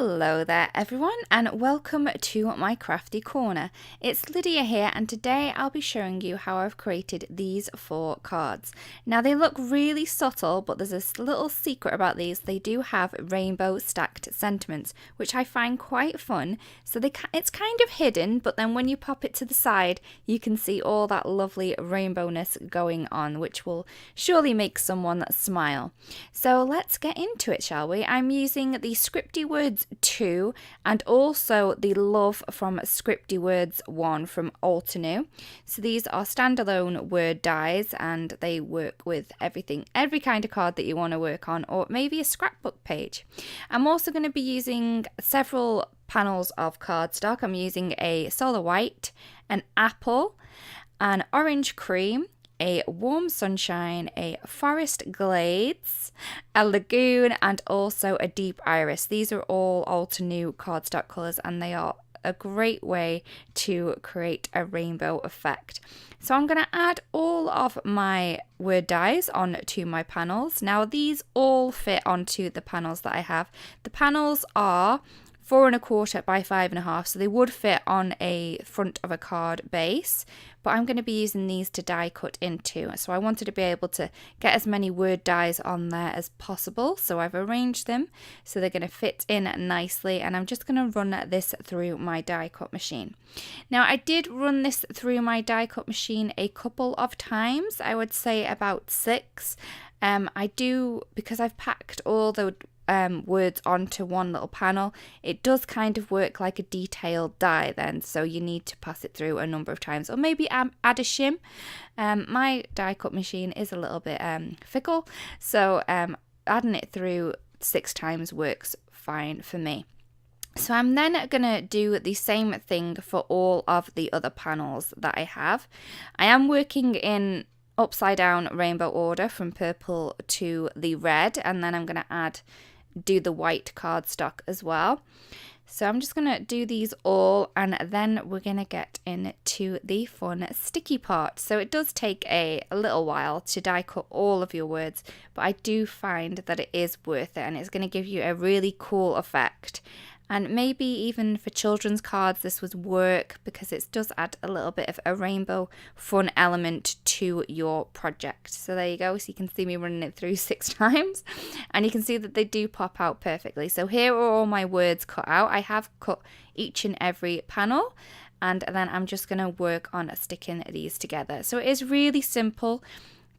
Hello there everyone and welcome to my crafty corner. It's Lydia here and today I'll be showing you how I've created these 4 cards. Now they look really subtle, but there's this little secret about these. They do have rainbow stacked sentiments, which I find quite fun. So it's kind of hidden, but then when you pop it to the side you can see all that lovely rainbowness going on, which will surely make someone smile. So let's get into it, shall we? I'm using the Scripty Words 2 and also the Love from Scripty Words 1 from Altenew. So these are standalone word dies and they work with everything, every kind of card that you want to work on, or maybe a scrapbook page. I'm also going to be using several panels of cardstock. I'm using a Solar White, an Apple, an Orange Cream, a Warm Sunshine, a Forest Glades, a Lagoon, and also a Deep Iris. These are all Altenew cardstock colours and they are a great way to create a rainbow effect. So I'm going to add all of my word dies onto my panels. Now these all fit onto the panels that I have. The panels are 4 1/4 by 5 1/2, so they would fit on a front of a card base, but I'm going to be using these to die cut into. So I wanted to be able to get as many word dies on there as possible, so I've arranged them so they're going to fit in nicely, and I'm just going to run this through my die cut machine. Now I did run this through my die cut machine a couple of times, I would say about 6. I do, because I've packed all the words onto one little panel, it does kind of work like a detailed die then, so you need to pass it through a number of times, or maybe add a shim. My die cut machine is a little bit fickle, so adding it through 6 times works fine for me. So I'm then going to do the same thing for all of the other panels that I have. I am working in upside down rainbow order from purple to the red, and then I'm going to do the white cardstock as well. So I'm just going to do these all, and then we're going to get into the fun sticky part. So it does take a little while to die cut all of your words, but I do find that it is worth it and it's going to give you a really cool effect. And maybe even for children's cards this would work, because it does add a little bit of a rainbow fun element to your project. So there you go, so you can see me running it through 6 times and you can see that they do pop out perfectly. So here are all my words cut out. I have cut each and every panel, and then I'm just going to work on sticking these together. So it is really simple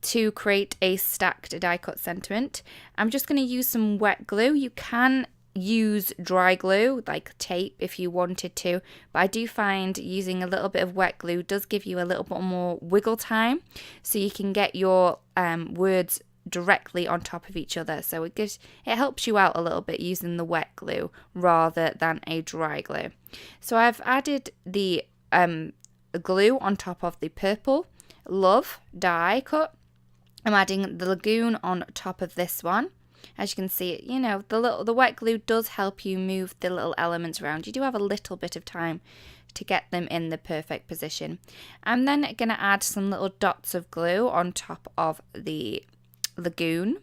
to create a stacked die cut sentiment. I'm just going to use some wet glue. You can use dry glue like tape if you wanted to, but I do find using a little bit of wet glue does give you a little bit more wiggle time, so you can get your words directly on top of each other. So it helps you out a little bit using the wet glue rather than a dry glue. So I've added the glue on top of the purple Love die cut. I'm adding the Lagoon on top of this one. As you can see, you know, the wet glue does help you move the little elements around. You do have a little bit of time to get them in the perfect position. I'm then going to add some little dots of glue on top of the Lagoon,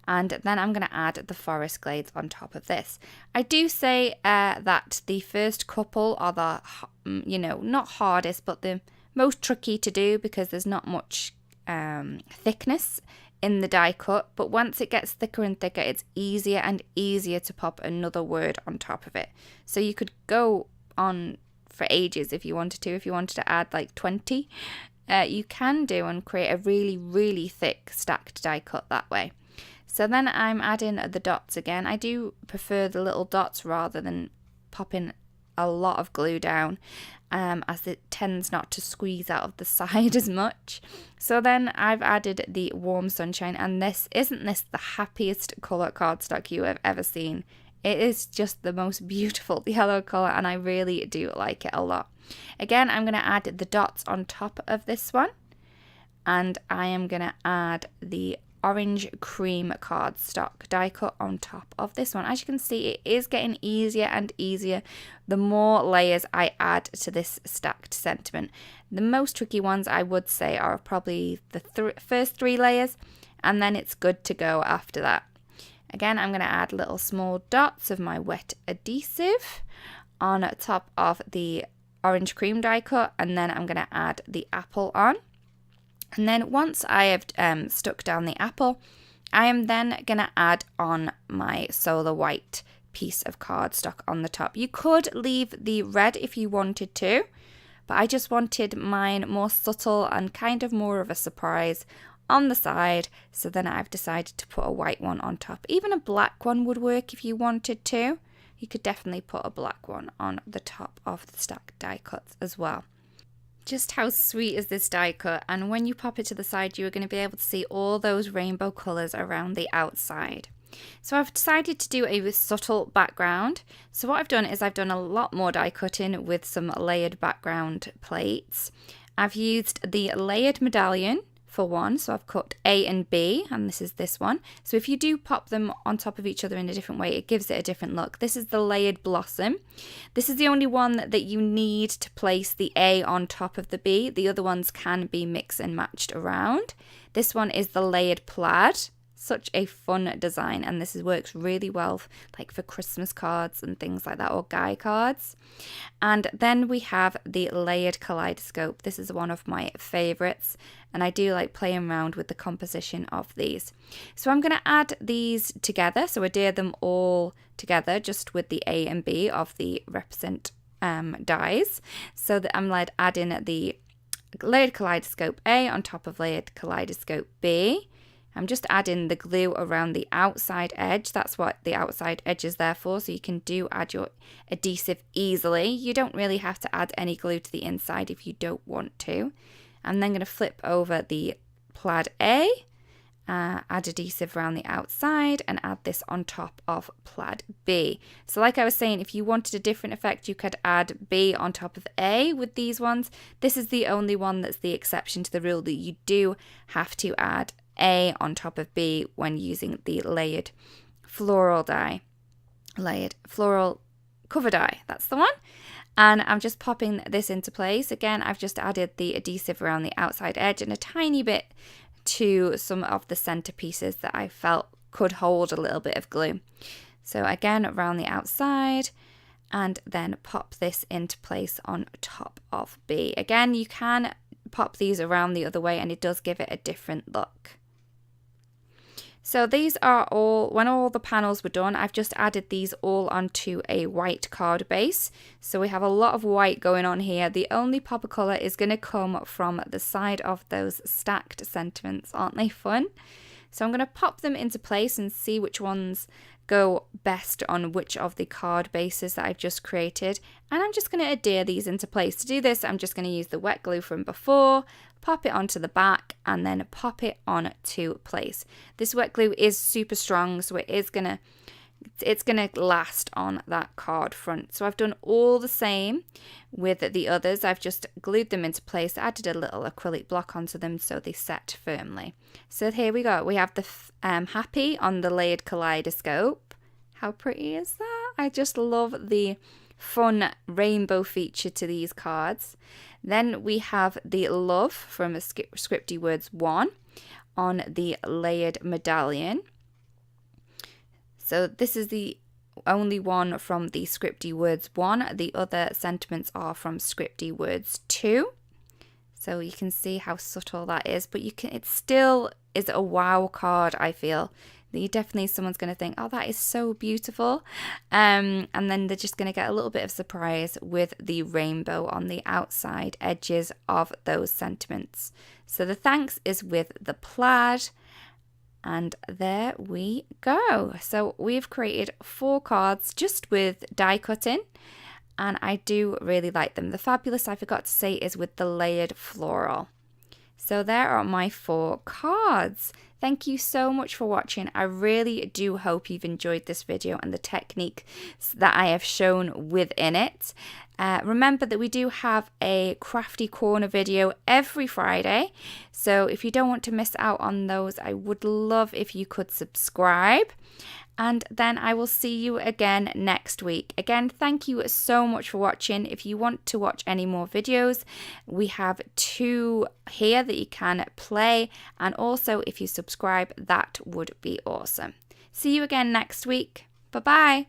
and then I'm going to add the Forest Glades on top of this. I do say that the first couple are the, not hardest, but the most tricky to do, because there's not much thickness in the die cut, but once it gets thicker and thicker it's easier and easier to pop another word on top of it. So you could go on for ages if you wanted to add like 20, you can do and create a really thick stacked die cut that way. So then I'm adding the dots again. I do prefer the little dots rather than popping a lot of glue down, as it tends not to squeeze out of the side as much. So then I've added the Warm Sunshine, and isn't this the happiest colour cardstock you have ever seen? It is just the most beautiful yellow colour and I really do like it a lot. Again, I'm going to add the dots on top of this one, and I am going to add the Orange Cream Cardstock die cut on top of this one. As you can see, it is getting easier and easier the more layers I add to this stacked sentiment. The most tricky ones I would say are probably the first 3 layers, and then it's good to go after that. Again, I'm going to add little small dots of my wet adhesive on top of the orange cream die cut, and then I'm going to add the apple on. And then once I have stuck down the apple, I am then going to add on my solar white piece of cardstock on the top. You could leave the red if you wanted to, but I just wanted mine more subtle and kind of more of a surprise on the side, so then I've decided to put a white one on top. Even a black one would work if you wanted to. You could definitely put a black one on the top of the stacked die cuts as well. Just how sweet is this die cut, and when you pop it to the side you are going to be able to see all those rainbow colours around the outside. So I've decided to do a subtle background. So what I've done is I've done a lot more die cutting with some layered background plates. I've used the layered medallion for one, so I've cut A and B, and this is this one. So if you do pop them on top of each other in a different way, it gives it a different look. This is the layered blossom. This is the only one that you need to place the A on top of the B. The other ones can be mixed and matched around. This one is the layered plaid. Such a fun design, and this works really well like for Christmas cards and things like that, or guy cards. And then we have the layered kaleidoscope. This is one of my favorites, and I do like playing around with the composition of these. So I'm going to add these together, so adhere them all together just with the A and B of the represent dies, so that I'm like adding the layered kaleidoscope A on top of layered kaleidoscope B. I'm just adding the glue around the outside edge. That's what the outside edge is there for, so you can add your adhesive easily. You don't really have to add any glue to the inside if you don't want to. I'm then going to flip over the plaid A, add adhesive around the outside, and add this on top of plaid B. So like I was saying, if you wanted a different effect, you could add B on top of A with these ones. This is the only one that's the exception to the rule, that you do have to add A on top of B when using the layered floral die, layered floral cover die, that's the one. And I'm just popping this into place. Again, I've just added the adhesive around the outside edge and a tiny bit to some of the center pieces that I felt could hold a little bit of glue. So again, around the outside, and then pop this into place on top of B. Again, you can pop these around the other way and it does give it a different look. So these are all, when all the panels were done, I've just added these all onto a white card base. So we have a lot of white going on here. The only pop of colour is going to come from the side of those stacked sentiments. Aren't they fun? So I'm going to pop them into place and see which ones go best on which of the card bases that I've just created. And I'm just going to adhere these into place. To do this, I'm just going to use the wet glue from before, pop it onto the back, and then pop it onto place. This wet glue is super strong, so it's gonna last on that card front. So I've done all the same with the others. I've just glued them into place, added a little acrylic block onto them so they set firmly. So here we go. We have the happy on the layered kaleidoscope. How pretty is that? I just love the fun rainbow feature to these cards. Then we have the love from a Scripty Words 1 on the layered medallion. So this is the only one from the Scripty Words 1. The other sentiments are from Scripty Words 2. So you can see how subtle that is, but it still is a wow card, I feel. Someone's going to think, oh, that is so beautiful. And then they're just going to get a little bit of surprise with the rainbow on the outside edges of those sentiments. So the thanks is with the plaid. And there we go. So we've created 4 cards just with die cutting. And I do really like them. The fabulous, I forgot to say, is with the layered floral. So there are my 4 cards. Thank you so much for watching. I really do hope you've enjoyed this video and the technique that I have shown within it. Remember that we do have a Crafty Corner video every Friday. So if you don't want to miss out on those, I would love if you could subscribe. And then I will see you again next week. Again, thank you so much for watching. If you want to watch any more videos, we have 2 here that you can play. And also, if you subscribe, that would be awesome. See you again next week. Bye bye.